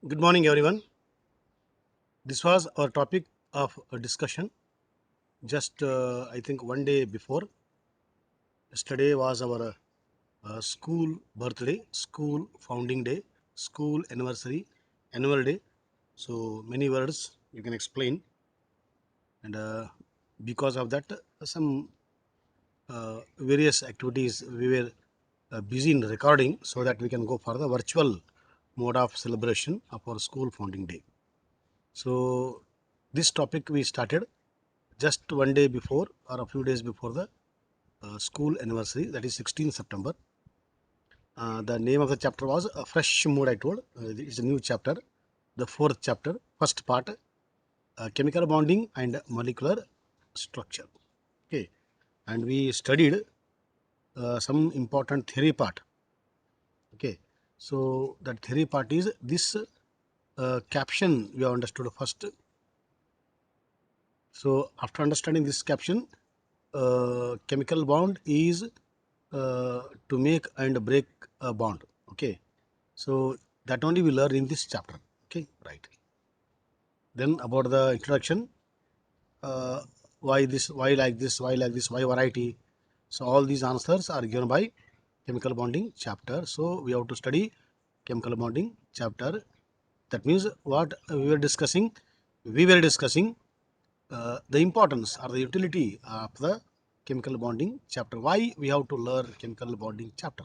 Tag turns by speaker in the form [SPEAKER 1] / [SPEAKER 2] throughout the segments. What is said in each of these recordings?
[SPEAKER 1] Good morning, everyone. This was our topic of a discussion just, I think, one day before. Yesterday was our school birthday, school founding day, school anniversary, annual day. So, many words you can explain. And because of that, some various activities we were busy in recording so that we can go for the virtual mode of celebration of our school founding day. So, this topic we started just one day before or a few days before the school anniversary, that is 16th September. The name of the chapter was a fresh mood, I told. It's a new chapter, the fourth chapter, first part, chemical bonding and molecular structure. Okay, and we studied some important theory part. Okay, so that theory part is this caption we have understood first. So after understanding this caption, chemical bond is to make and break a bond. Okay, so that only we learn in this chapter. Okay, right. Then about the introduction, uh, why this, why like this, why like this, why variety. So all these answers are given by chemical bonding chapter. So we have to study chemical bonding chapter. That means what we were discussing, the importance or the utility of the chemical bonding chapter. Why we have to learn chemical bonding chapter?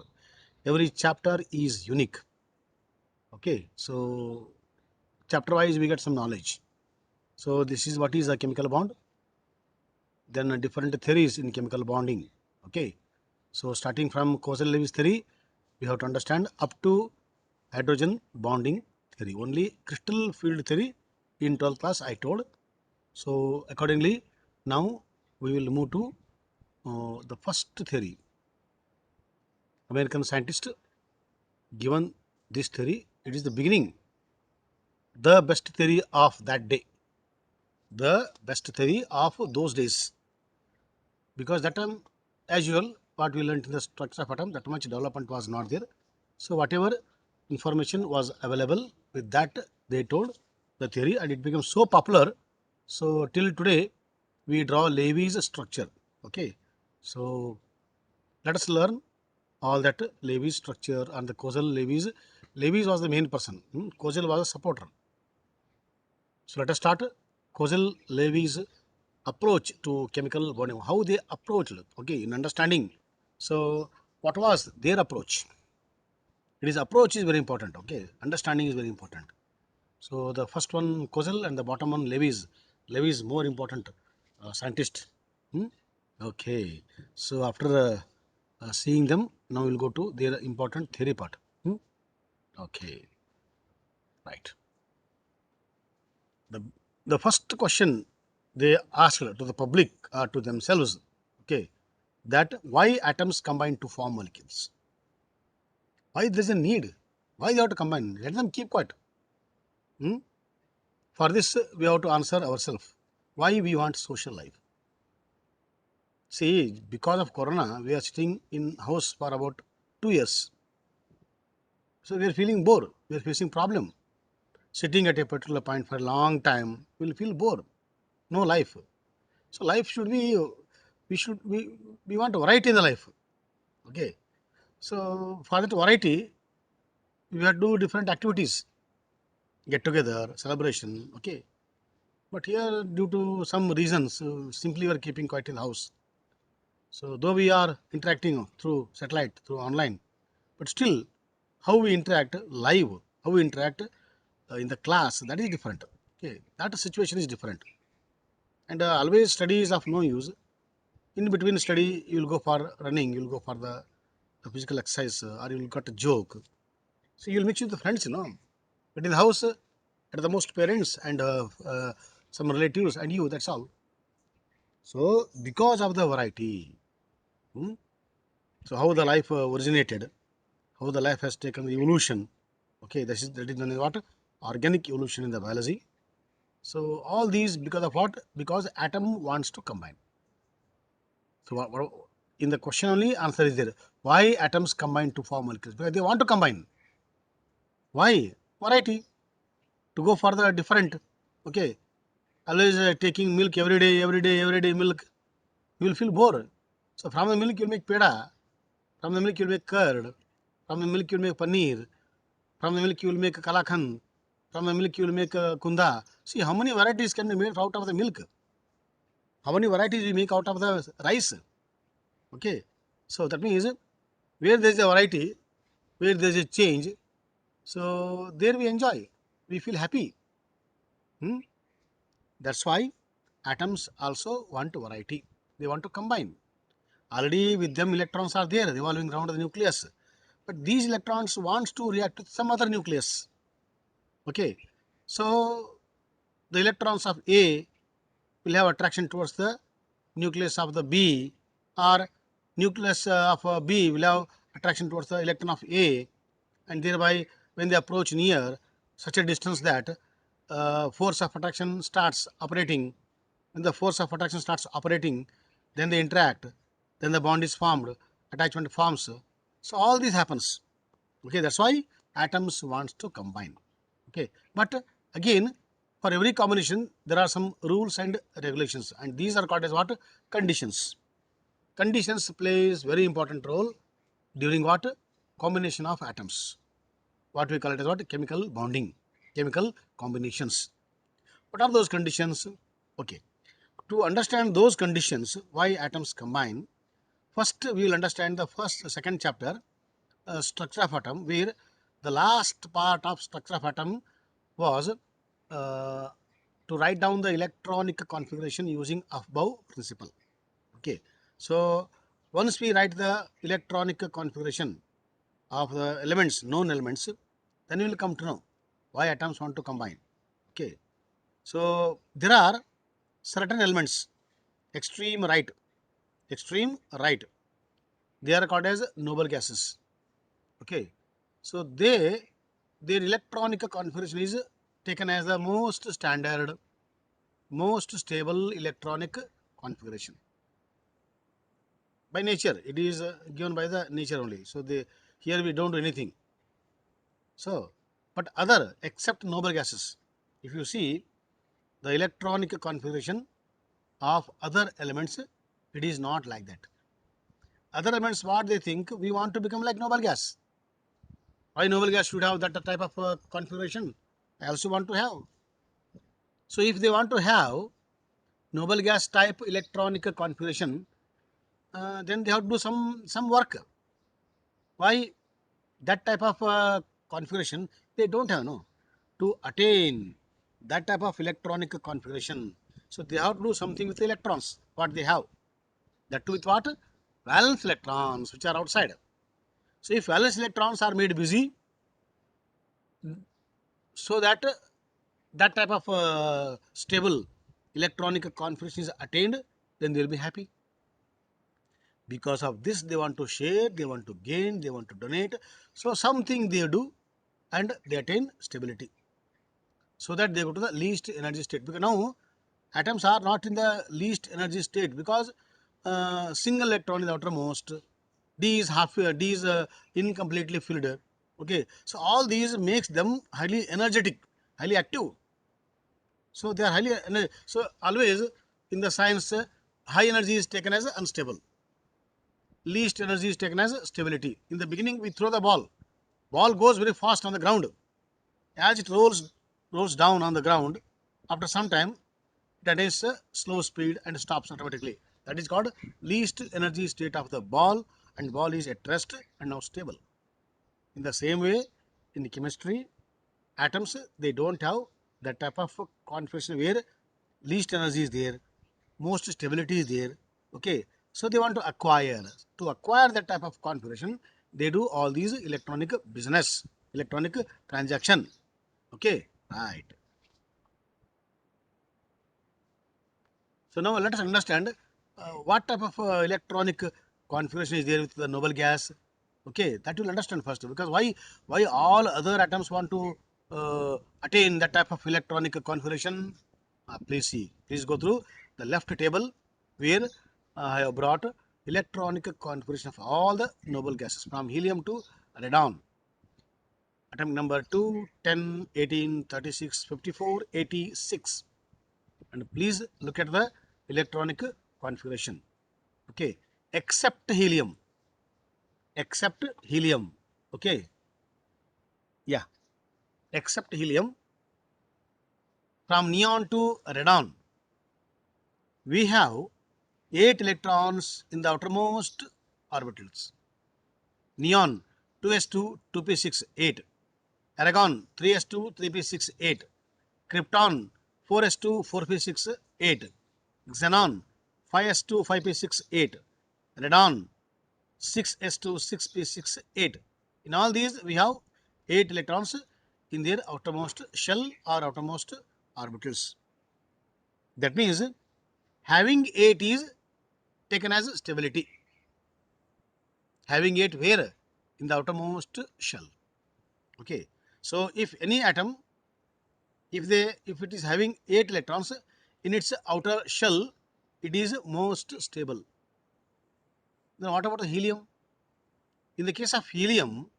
[SPEAKER 1] Every chapter is unique. Okay, so chapter wise we get some knowledge. So this is what is a chemical bond. Then different theories in chemical bonding. Okay, so starting from Kozal-Lewis theory, we have to understand up to hydrogen bonding theory. Only crystal field theory in 12th class I told. So accordingly, now we will move to the first theory. American scientist given this theory. It is the beginning, the best theory of that day, the best theory of those days. Because that time, as usual, what we learned in the structure of atom, that much development was not there. So whatever information was available, with that they told the theory, and it became so popular. So till today, we draw Levy's structure. Okay, so let us learn all that Levy's structure and the causal Levy's. Levy's was the main person. Causal was a supporter. So let us start causal Levy's approach to chemical bonding. How they approached. Okay, in understanding. So what was their approach? It is approach is very important. Okay, understanding is very important. So the first one causal and the bottom one Levy's. Levy's more important scientist. Hmm? Okay, so after seeing them, now we'll go to their important theory part. Okay, right. The, the first question they asked to the public or to themselves, okay, that why atoms combine to form molecules? Why there is a need? Why they have to combine? Let them keep quiet. Hmm? For this, we have to answer ourselves. Why we want social life? See, because of Corona, we are sitting in house for about 2 years. So we are feeling bored. We are facing problem. Sitting at a particular point for a long time, we will feel bored. No life. So life should be, we want variety in the life. Okay. So for that variety, we have to do different activities, get together, celebration. Okay. But here, due to some reasons, simply we are keeping quiet in the house. So though we are interacting through satellite, through online, but still, how we interact live, how we interact in the class, that is different. Okay, that situation is different. And always study is of no use. In between study, you will go for running, you will go for the physical exercise, or you will got a joke. So you will mix with the friends, But in the house, at the most parents and some relatives and you, that's all. So because of the variety, hmm, so how the life originated, how the life has taken the evolution. Okay, that is known as what? Organic evolution in the biology. So all these because of what? Because atom wants to combine. So in the question only answer is there. Why atoms combine to form molecules? Because they want to combine. Why? Variety. to go for the different. Okay, always taking milk every day milk, you will feel bored. So from the milk you will make peda, from the milk you will make curd, from the milk you will make paneer, from the milk you will make kalakhan, from the milk you will make kunda. See how many varieties can be made out of the milk. How many varieties we make out of the rice. Okay, so that means where there is a variety, where there is a change, so there we enjoy, we feel happy. Hmm? That's why atoms also want variety. They want to combine. Already with them electrons are there revolving around the nucleus. But these electrons wants to react with some other nucleus. Okay. So the electrons of A will have attraction towards the nucleus of the B, or nucleus of B will have attraction towards the electron of A, and thereby when they approach near such a distance that force of attraction starts operating. When the force of attraction starts operating, then they interact, then the bond is formed, attachment forms. So all this happens. Okay, that's why atoms wants to combine. Okay, but again, for every combination there are some rules and regulations, and these are called as what? Conditions. Conditions plays very important role during what? Combination of atoms. What we call it as what? Chemical bonding, chemical combinations. What are those conditions? Okay, to understand those conditions why atoms combine, first we will understand the second chapter, structure of atom, where the last part of structure of atom was to write down the electronic configuration using above principle. Okay, so once we write the electronic configuration of the elements, known elements, then we will come to know why atoms want to combine. Okay, so there are certain elements, extreme right, extreme right, they are called as noble gases. Okay, so their electronic configuration is taken as the most standard, most stable electronic configuration. By nature, it is given by the nature only. So they, here we don't do anything. So, but other except noble gases, if you see the electronic configuration of other elements, it is not like that. Other elements, what they think, we want to become like noble gas. Why noble gas should have that type of configuration? I also want to have. So if they want to have noble gas type electronic configuration, then they have to do some work. Why that type of configuration they don't have, no? To attain that type of electronic configuration, so they have to do something with the electrons what they have. That too with what? Valence electrons which are outside. So if valence electrons are made busy, so that that type of stable electronic configuration is attained, then they will be happy. Because of this, they want to share, they want to gain, they want to donate. So something they do, and they attain stability, so that they go to the least energy state. Because now atoms are not in the least energy state, because single electron is outermost, d is d is incompletely filled. Okay, so all these makes them highly energetic, highly active. So they are highly so always in the science, high energy is taken as unstable, least energy is taken as stability. In the beginning we throw the ball goes very fast on the ground. As it rolls down on the ground, after some time it attains a slow speed and stops automatically. That is called least energy state of the ball, and ball is at rest and now stable. In the same way, in the chemistry, atoms they don't have that type of configuration where least energy is there, most stability is there. Okay, so they want to acquire that type of configuration. They do all these electronic business, electronic transaction. Okay, right. So now let us understand what type of electronic configuration is there with the noble gas. Okay, that you'll understand first, because why all other atoms want to attain that type of electronic configuration. Please see, please go through the left table where I have brought electronic configuration of all the noble gases from helium to radon. atomic number 2, 10, 18, 36, 54, 86. And please look at the electronic configuration. Okay, except helium. Except helium. Okay, yeah, except helium. From neon to radon, we have 8 electrons in the outermost orbitals. Neon 2s2, 2p6, 8. Argon 3s2, 3p6, 8. Krypton 4s2, 4p6, 8. Xenon 5s2, 5p6, 8. Radon 6s2, 6p6, 8. In all these, we have 8 electrons in their outermost shell or outermost orbitals. That means having 8 is taken as stability. Having 8 where? In the outermost shell. Okay. So if any atom, if it is having 8 electrons in its outer shell, it is most stable. Then what about the helium? In the case of helium,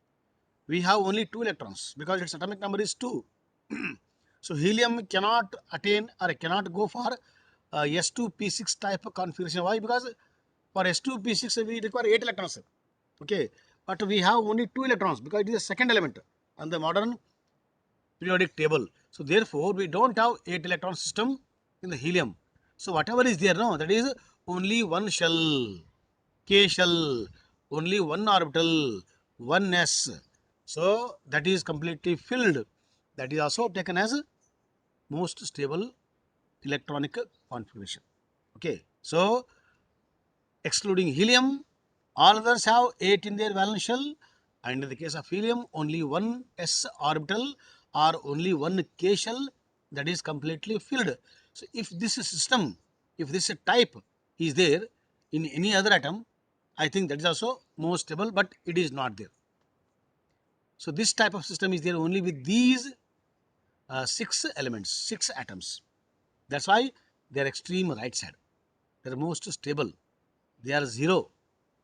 [SPEAKER 1] we have only 2 electrons because its atomic number is 2. So helium cannot attain or cannot go for S2p6 type of configuration. Why? Because for S2p6 we require 8 electrons. Okay, but we have only 2 electrons because it is a second element on the modern periodic table. So therefore we don't have 8 electron system in the helium. So whatever is there, no, that is only one shell, K shell, only one orbital, one S. So that is completely filled. That is also taken as most stable electronic configuration. Okay, so excluding helium, all others have 8 in their valence shell, and in the case of helium, only one s orbital or only one k shell, that is completely filled. So if this system, if this type is there in any other atom, I think that is also more stable, but it is not there. So this type of system is there only with these 6 elements, 6 atoms. That's why they are extreme right side. They are most stable. They are 0.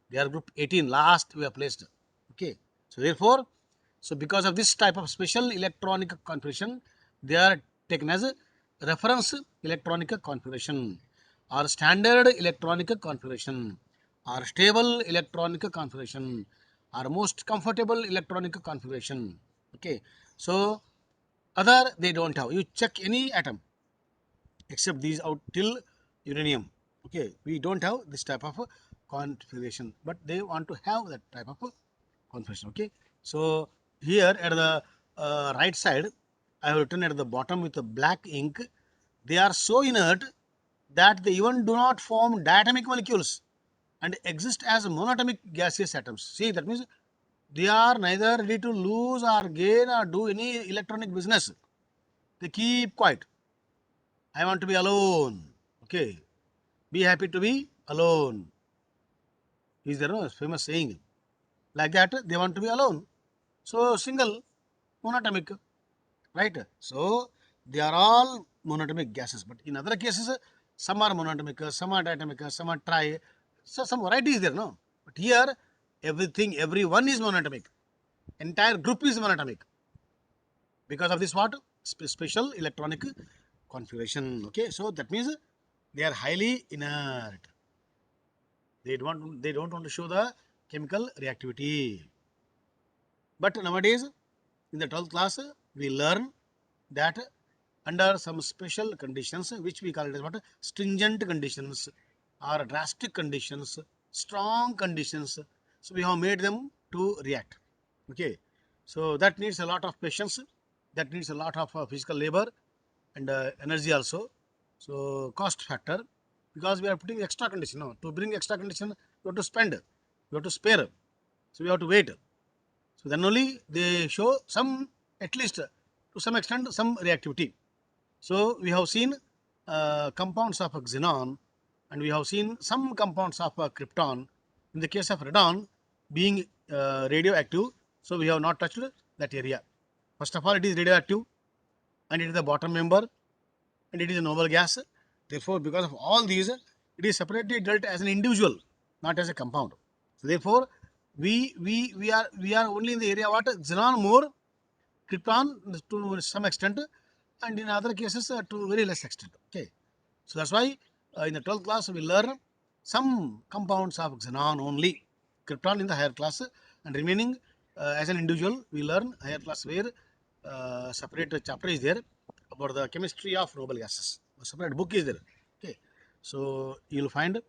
[SPEAKER 1] They are group 18. Last we have placed. Okay. So therefore, so because of this type of special electronic configuration, they are taken as a reference electronic configuration or standard electronic configuration or stable electronic configuration or most comfortable electronic configuration. Okay. So other they don't have. You check any atom except these out till uranium. Okay, we don't have this type of configuration, but they want to have that type of configuration. Okay, so here at the right side, I have written at the bottom with the black ink. They are so inert that they even do not form diatomic molecules and exist as monatomic gaseous atoms. See, that means they are neither ready to lose or gain or do any electronic business. They keep quiet. I want to be alone. Okay. Be happy to be alone. Is there no famous saying? Like that, they want to be alone. So single, monatomic, right? So they are all monatomic gases. But in other cases, some are monatomic, some are diatomic, some are tri. So some variety is there, no? But here, everything, everyone is monatomic. Entire group is monatomic. Because of this what? Special electronic configuration. Okay, so that means they are highly inert. They don't want to show the chemical reactivity. But nowadays, in the 12th class, we learn that under some special conditions, which we call it as what? Stringent conditions or drastic conditions, strong conditions. So we have made them to react. Okay. So that needs a lot of patience. That needs a lot of physical labor and energy also. So cost factor, because we are putting extra condition. No, to bring extra condition, you have to spend, you have to spare. So we have to wait. So then only they show some, at least to some extent, some reactivity. So we have seen compounds of xenon, and we have seen some compounds of krypton. In the case of radon being radioactive, so we have not touched that area. First of all, it is radioactive and it is the bottom member and it is a noble gas. Therefore, because of all these, it is separately dealt as an individual, not as a compound. So therefore, we are only in the area what xenon more krypton to some extent, and in other cases to very less extent. Okay, so that's why in the 12th class we learn some compounds of xenon only, krypton in the higher class, and remaining as an individual we learn higher class where separate chapter is there about the chemistry of noble gases. A separate book is there. Okay, so you will find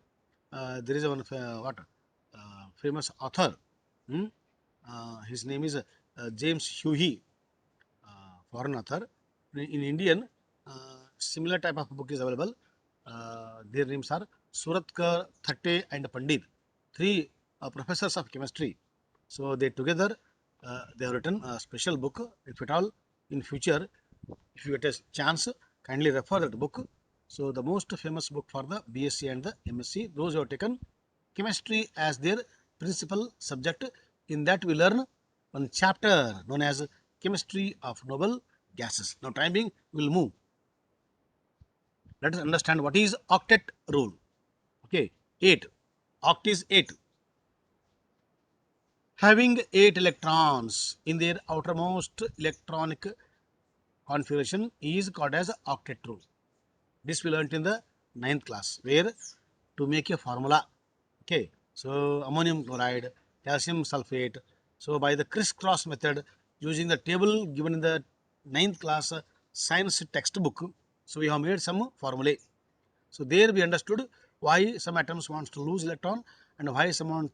[SPEAKER 1] there is one famous author. Hmm? His name is James Huey, foreign author. In Indian, similar type of book is available. Their names are Suratkar, Thatte, and Pandit, three professors of chemistry. So they together they have written a special book. If at all in future, if you get a chance, kindly refer that book. So the most famous book for the BSc and the MSc, those who have taken chemistry as their principal subject. In that we learn one chapter known as chemistry of noble gases. Now time being we will move. Let us understand what is octet rule. Okay, 8. Oct is 8. Having 8 electrons in their outermost electronic configuration is called as octet rule. This we learnt in the 9th class, where to make a formula. Okay, so ammonium chloride, calcium sulfate. So by the crisscross method, using the table given in the 9th class science textbook, so we have made some formulae. So there we understood why some atoms wants to lose electron and why some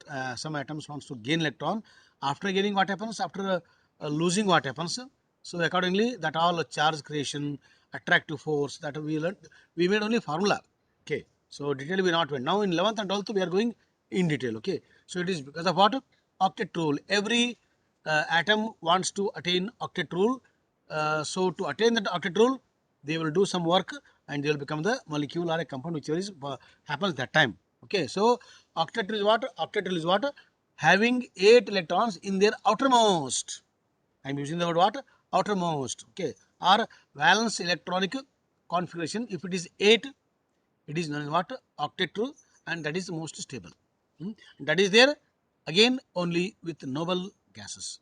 [SPEAKER 1] atoms wants to gain electron. After gaining, what happens? After losing, what happens? So accordingly, that all charge creation, attractive force that we learned, we made only formula. Okay, so detail we not went. Now in 11th and 12th we are going in detail. Okay, so it is because of what? Octet rule. Every atom wants to attain octet rule. So to attain that octet rule, they will do some work and they will become the molecule or a compound which is happens that time. Okay, so octet is what? Octet is what? Having 8 electrons in their outermost. I am using the word what? Outermost. Okay, or valence electronic configuration. If it is 8, it is known as what? Octet rule, and that is most stable. That is there again only with noble gases.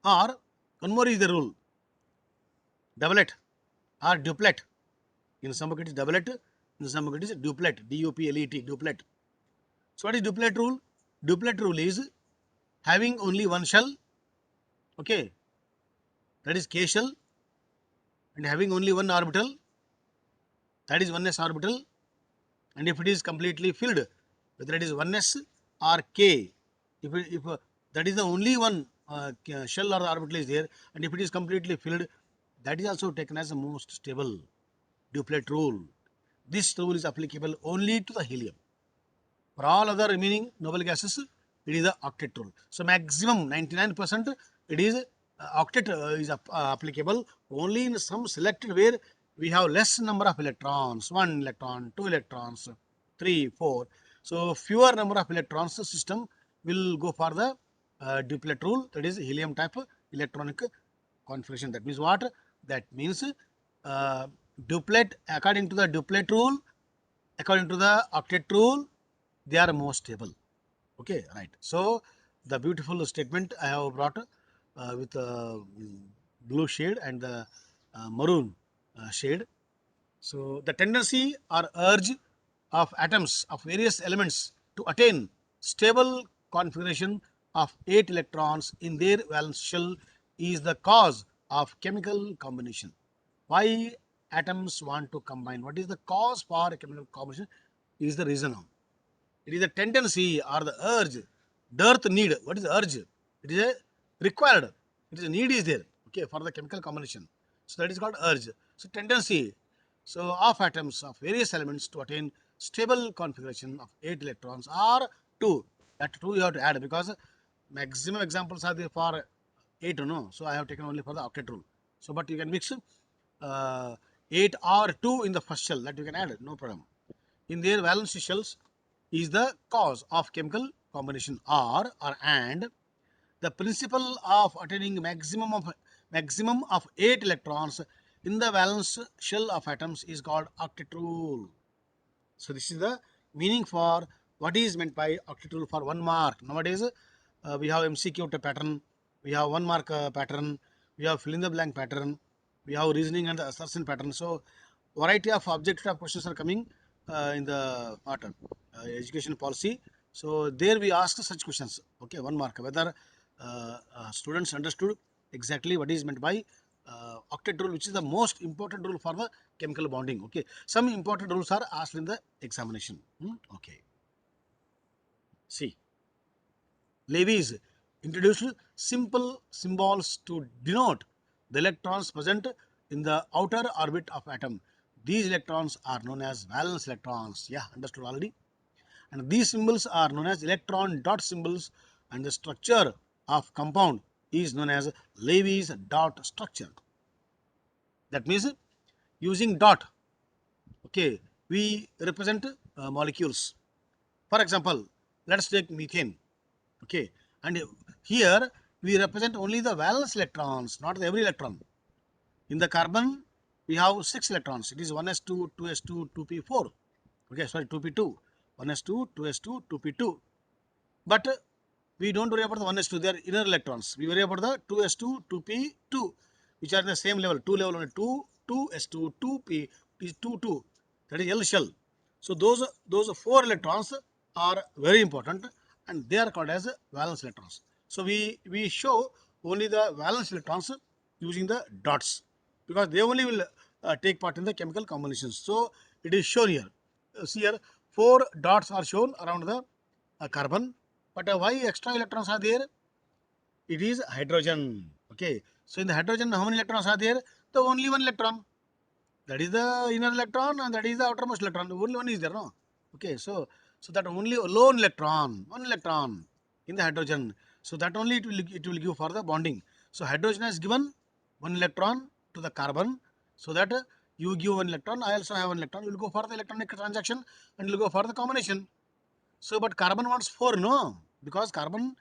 [SPEAKER 1] Or one more is the rule, doublet or duplet. In some book it is doublet, in some book it is duplet, D-U-P-L-E-T, duplet. So what is duplet rule? Duplet rule is having only one shell, okay, that is K shell, and having only one orbital, that is 1s orbital, and if it is completely filled, whether it is 1s or K, if that is the only one shell or orbital is there, and if it is completely filled, that is also taken as the most stable duplet rule. This rule is applicable only to the helium. For all other remaining noble gases, it is the octet rule. So maximum 99% it is octet is applicable only in some selected where we have less number of electrons, 1 electron, 2 electrons, 3, 4. So fewer number of electrons system will go for the duplet rule, that is helium type electronic configuration. That means what? That means duplet, according to the duplet rule, according to the octet rule, they are more stable. Okay, right. So the beautiful statement I have brought with blue shade and the maroon shade. So the tendency or urge of atoms of various elements to attain stable configuration of 8 electrons in their valence shell is the cause of chemical combination. Why atoms want to combine? What is the cause for a chemical combination? Is the reason. It is a tendency or the urge. Dearth need. What is urge? It is a required. It is a need is there. Okay, for the chemical combination. So that is called urge. So tendency. So of atoms of various elements to attain stable configuration of 8 electrons or 2. That 2 you have to add because maximum examples are there for 8, no. So I have taken only for the octet rule. So but you can mix 8 or 2 in the first shell, that you can add, no problem. In their valence shells is the cause of chemical combination, or and the principle of attaining maximum of 8 electrons in the valence shell of atoms is called octet rule. So this is the meaning for what is meant by octet rule for 1 mark. Nowadays we have MCQ pattern we have one mark pattern, we have fill in the blank pattern, we have reasoning and the assertion pattern. So variety of objective type questions are coming in the education policy. So there we ask such questions. Okay, one mark, whether students understood exactly what is meant by octet rule, which is the most important rule for the chemical bonding. Okay, some important rules are asked in the examination. Okay, see, Lewis introduced simple symbols to denote the electrons present in the outer orbit of atom. These electrons are known as valence electrons. Yeah, understood already. And these symbols are known as electron dot symbols, and the structure of compound is known as Lewis dot structure. That means using dot, okay, we represent molecules. For example, let's take methane. Okay, and here we represent only the valence electrons, not every electron. In the carbon, we have 6 electrons. It is 1s2, 2s2, 2p4. Okay, sorry, 2p2. 1s2, 2s2, 2p2. But we don't worry about the 1s2, they are inner electrons. We worry about the 2s2, 2p2, which are the same level, 2 level only, 2, 2s2, 2p is 2, 2. That is L shell. So those 4 electrons are very important, and they are called as valence electrons. So we show only the valence electrons using the dots, because they only will take part in the chemical combinations. So it is shown here. See here, 4 dots are shown around the carbon. But why extra electrons are there? It is hydrogen. Okay. So in the hydrogen, how many electrons are there? The only one electron. That is the inner electron, and that is the outermost electron. Only one is there, no? Okay. So that only lone electron, one electron in the hydrogen. So that only it will give for the bonding. So hydrogen has given one electron to the carbon, so that you give one electron, I also have one electron. You will go for the electronic transaction, and you will go for the combination. So, but carbon wants 4, no? Because carbon,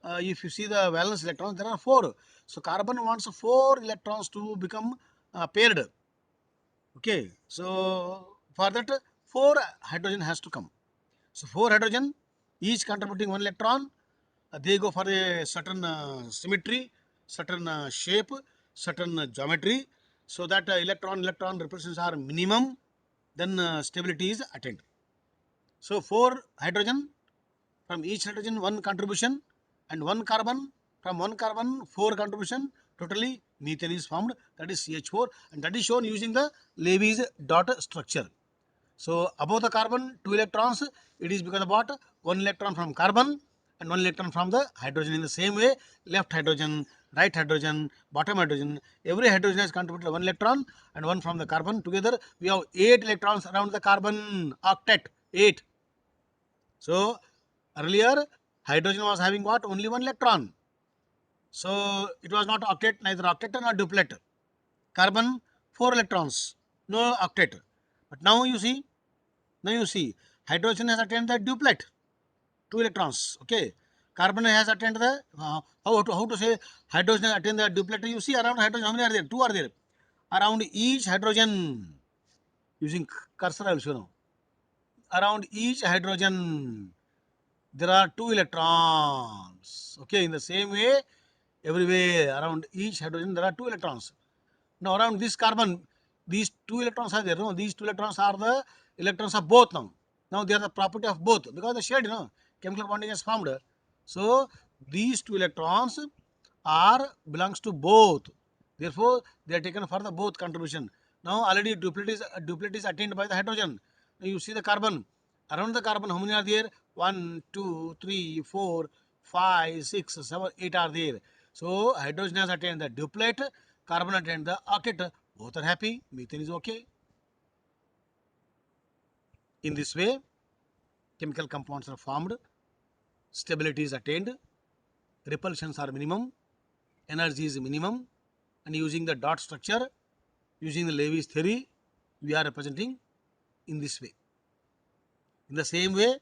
[SPEAKER 1] if you see the valence electrons, there are 4. So, carbon wants 4 electrons to become paired. Okay. So, for that, 4 hydrogen has to come. So, 4 hydrogen, each contributing 1 electron, they go for a certain symmetry, certain shape, certain geometry, so that electron represents are minimum, then stability is attained. So, 4 hydrogen, from each hydrogen 1 contribution, and 1 carbon, from 1 carbon 4 contribution, totally methane is formed, that is CH4, and that is shown using the Lewis dot structure. So above the carbon 2 electrons, it is because of what? 1 electron from carbon and 1 electron from the hydrogen. In the same way, left hydrogen, right hydrogen, bottom hydrogen, every hydrogen has contributed 1 electron and 1 from the carbon. Together we have 8 electrons around the carbon octet, 8. So earlier hydrogen was having what? Only 1 electron. So it was not octet, neither octet nor duplet. Carbon 4 electrons, no octet. But now you see, hydrogen has attained the duplet, 2 electrons. Okay, carbon has attained the how to say hydrogen has attained the duplet. You see around hydrogen, how many are there? 2 are there. Around each hydrogen, using cursor I will show now. Around each hydrogen, there are 2 electrons. Okay, in the same way, everywhere around each hydrogen there are 2 electrons. Now around this carbon, these 2 electrons are there. No, these 2 electrons are the electrons of both now. Now they are the property of both, because the shade, chemical bonding is formed. So these 2 electrons are belongs to both. Therefore, they are taken for the both contribution. Now already duplet is attained by the hydrogen. Now you see the carbon. Around the carbon, how many are there? 1, 2, 3, 4, 5, 6, 7, 8 are there. So hydrogen has attained the duplet, carbon attained the octet. Both are happy. Methane is okay. In this way, chemical compounds are formed, stability is attained, repulsions are minimum, energy is minimum, and using the dot structure, using the Lewis theory, we are representing in this way. In the same way,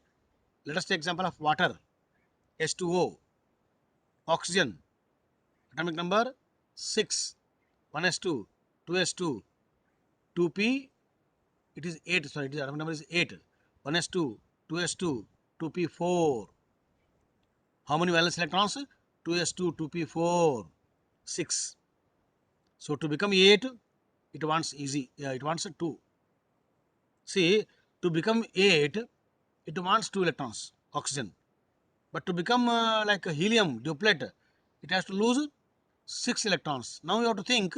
[SPEAKER 1] let us take example of water, H2O, oxygen, atomic number 6, 1s2, 2s2, 2p, it is 8, sorry, atomic number is 8, 1s2, 2s2, 2p4. How many valence electrons? 2s2, 2p4, 6. So to become 8, it wants easy. Yeah, it wants a 2. See, to become 8, it wants 2 electrons, oxygen. But to become like a helium duplet, it has to lose 6 electrons. Now you have to think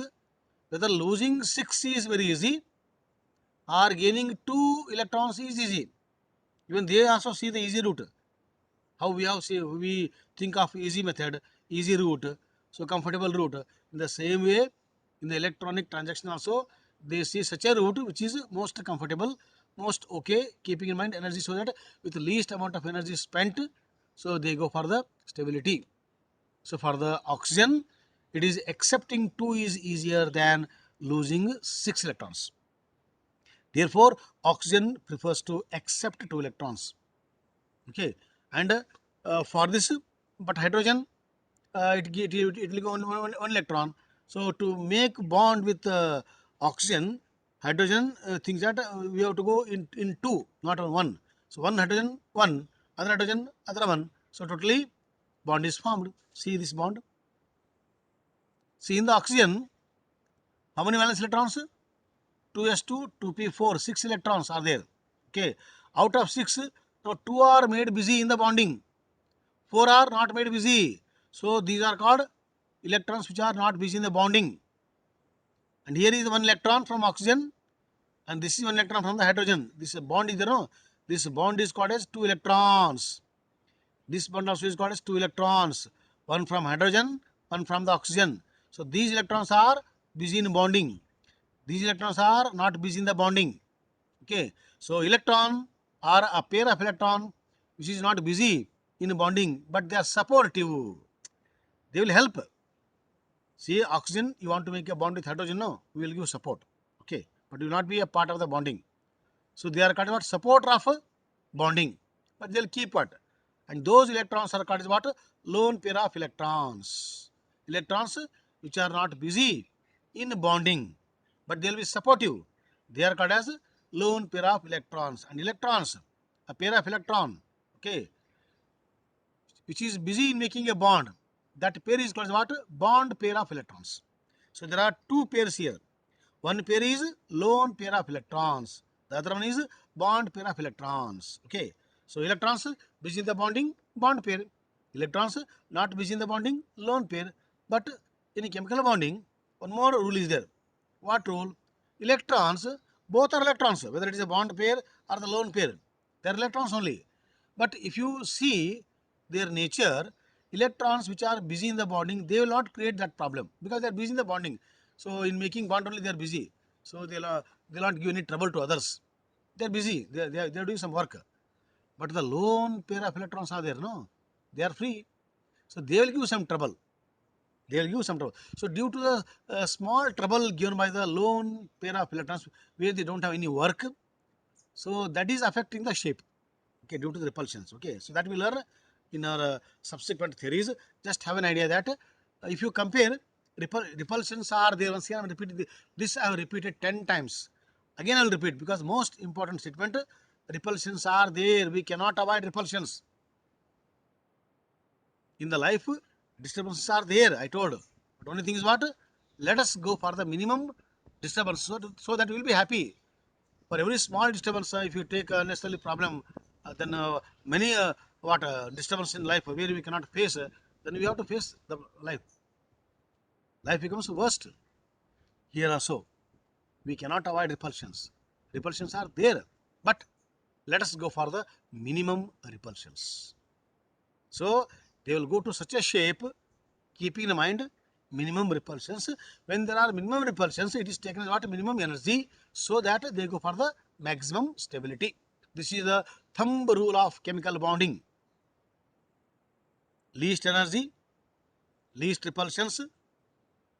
[SPEAKER 1] whether losing 6 is very easy or gaining 2 electrons is easy. Even they also see the easy route. How we think of easy method, easy route, so comfortable route. In the same way, in the electronic transaction also, they see such a route which is most comfortable, most okay, keeping in mind energy, so that with the least amount of energy spent, so they go for the stability. So for the oxygen, it is accepting 2 is easier than losing 6 electrons. Therefore, oxygen prefers to accept 2 electrons. Okay, and for this, but hydrogen, it will go one electron. So to make bond with oxygen, hydrogen thinks that we have to go in 2, not on 1. So one hydrogen, one, other hydrogen, other one. So totally bond is formed. See this bond. See in the oxygen, how many valence electrons? 2s2, 2p4, 6 electrons are there. Okay, out of 6, now 2 are made busy in the bonding. 4 are not made busy. So these are called electrons which are not busy in the bonding. And here is 1 electron from oxygen, and this is 1 electron from the hydrogen. This bond is there, no? This bond is called as 2 electrons. This bond also is called as 2 electrons. One from hydrogen, one from the oxygen. So these electrons are busy in bonding. These electrons are not busy in the bonding. Okay. So electron are a pair of electron which is not busy in bonding, but they are supportive. They will help. See, oxygen, you want to make a bond with hydrogen, no? We will give support. Okay. But will not be a part of the bonding. So they are called what? Supporter of bonding. But they will keep what? And those electrons are called as what? Lone pair of electrons. Electrons which are not busy in bonding, but they will be supportive. They are called as lone pair of electrons. And electrons, a pair of electron, okay, which is busy in making a bond. That pair is called what? Bond pair of electrons. So there are 2 pairs here. One pair is lone pair of electrons. The other one is bond pair of electrons. Okay. So electrons busy in the bonding, bond pair. Electrons not busy in the bonding, lone pair. But in chemical bonding, one more rule is there. What rule? Electrons, both are electrons, whether it is a bond pair or the lone pair. They are electrons only. But if you see their nature, electrons which are busy in the bonding, they will not create that problem because they are busy in the bonding. So in making bond only they are busy. So they'll not give any trouble to others. They are busy. They are doing some work. But the lone pair of electrons are there, no? They are free. So they will give some trouble. They will give some trouble. So due to the small trouble given by the lone pair of electrons where they don't have any work, so that is affecting the shape. Okay, due to the repulsions. Okay, so that we learn in our subsequent theories. Just have an idea that if you compare repulsions are there. Once again I am repeating this. I have repeated 10 times. Again I will repeat because most important statement, repulsions are there. We cannot avoid repulsions. In the life, disturbances are there, I told. But only thing is what? Let us go for the minimum disturbance so that we will be happy. For every small disturbance, if you take unnecessarily problem, then many disturbance in life where we cannot face, then we have to face the life. Life becomes worst. Here also, we cannot avoid repulsions. Repulsions are there, but let us go for the minimum repulsions. So they will go to such a shape, keeping in mind minimum repulsions. When there are minimum repulsions, it is taken as what? Minimum energy, so that they go for the maximum stability. This is the thumb rule of chemical bonding. Least energy, least repulsions,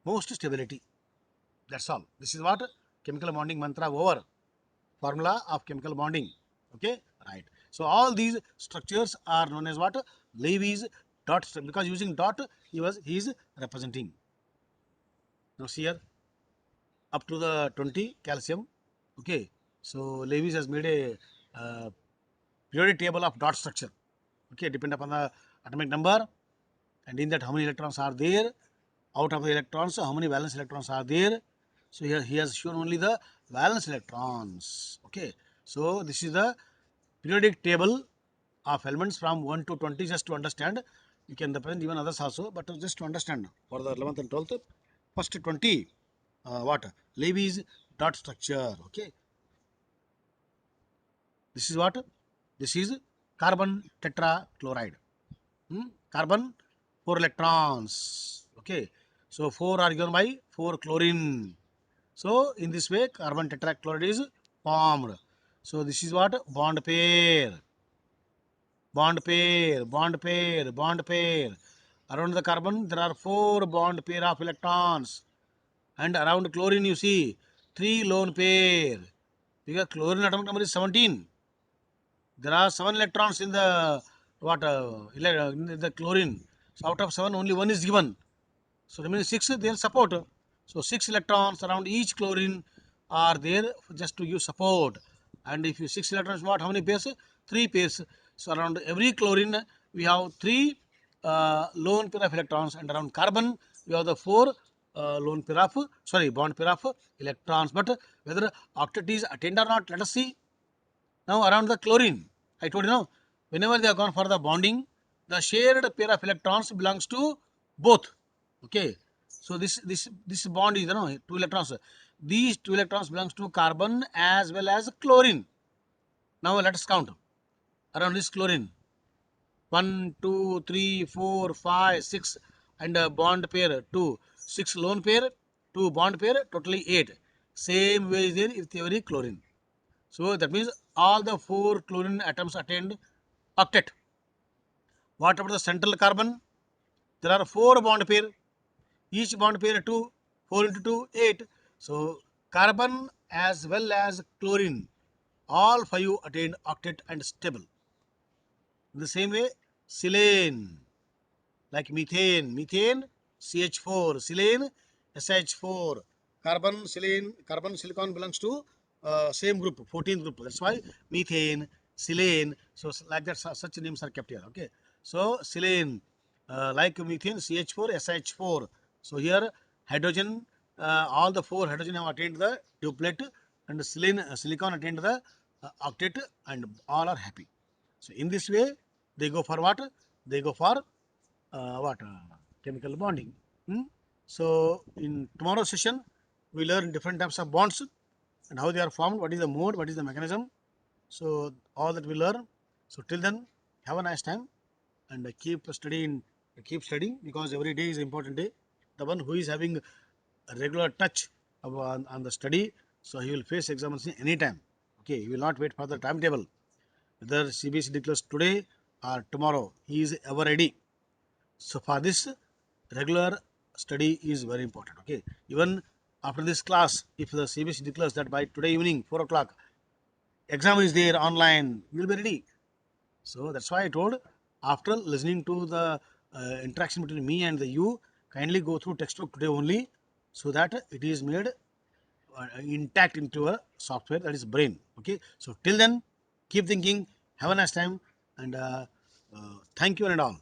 [SPEAKER 1] most stability. That's all. This is what chemical bonding mantra over. Formula of chemical bonding. Okay, right. So all these structures are known as what? Levy's dot structure, because using dot he is representing. Now see here, up to the 20 calcium. Okay, so Lewis has made a periodic table of dot structure. Okay, depend upon the atomic number and in that how many electrons are there, out of the electrons how many valence electrons are there. So here he has shown only the valence electrons. Okay, so this is the periodic table of elements from 1 to 20, just to understand. You can represent even others also, but just to understand for the 11th and 12th, first 20 what Levy's dot structure. Okay, this is what, this is carbon tetrachloride. Carbon 4 electrons. Okay, so 4 are given by 4 chlorine. So in this way carbon tetrachloride is formed. So this is what, bond pair, bond pair, bond pair, bond pair. Around the carbon there are 4 bond pair of electrons, and around chlorine you see 3 lone pair, because chlorine atomic number is 17. There are 7 electrons in the what in the chlorine. So out of 7 only 1 is given. So remaining 6 they support. So 6 electrons around each chlorine are there just to give support. And if you 6 electrons, what, how many pairs? 3 pairs. So around every chlorine we have 3 lone pair of electrons, and around carbon we have the 4 lone pair of, bond pair of electrons. But whether octet is attained or not, let us see. Now around the chlorine, I told you now, whenever they are gone for the bonding, the shared pair of electrons belongs to both. Okay, so this bond is, 2 electrons. These 2 electrons belongs to carbon as well as chlorine. Now let us count around this chlorine. 1, 2, 3, 4, 5, 6, and bond pair 2, 6 lone pair, 2 bond pair, totally 8. Same way is there with every chlorine. So that means all the 4 chlorine atoms attained octet. What about the central carbon? There are 4 bond pair. Each bond pair 2, 4 into 2, 8. So carbon as well as chlorine, all 5 attained octet and stable. In the same way, silane, like methane CH4, silane SH4, carbon silicon belongs to same group, 14th group. That's why methane, silane. So like that, such names are kept here. Okay, so silane, like methane CH4 SH4. So here hydrogen, all the 4 hydrogen have attained the duplet, and silicon attained the octet, and all are happy. So in this way they go for what? They go for what chemical bonding. So in tomorrow's session we learn different types of bonds and how they are formed, what is the mode, what is the mechanism. So all that we learn. So till then, have a nice time, and keep studying, because every day is an important day. The one who is having a regular touch on the study, so he will face examination anytime. Okay, he will not wait for the timetable. Whether CBSE declares today or tomorrow, he is ever ready. So for this, regular study is very important. Okay, even after this class, if the CBSE declares that by today evening 4 o'clock exam is there online, you will be ready. So that's why I told, after listening to the interaction between me and you, kindly go through textbook today only, so that it is made intact into a software, that is brain. Okay, so till then, keep thinking, have a nice time, and thank you and all.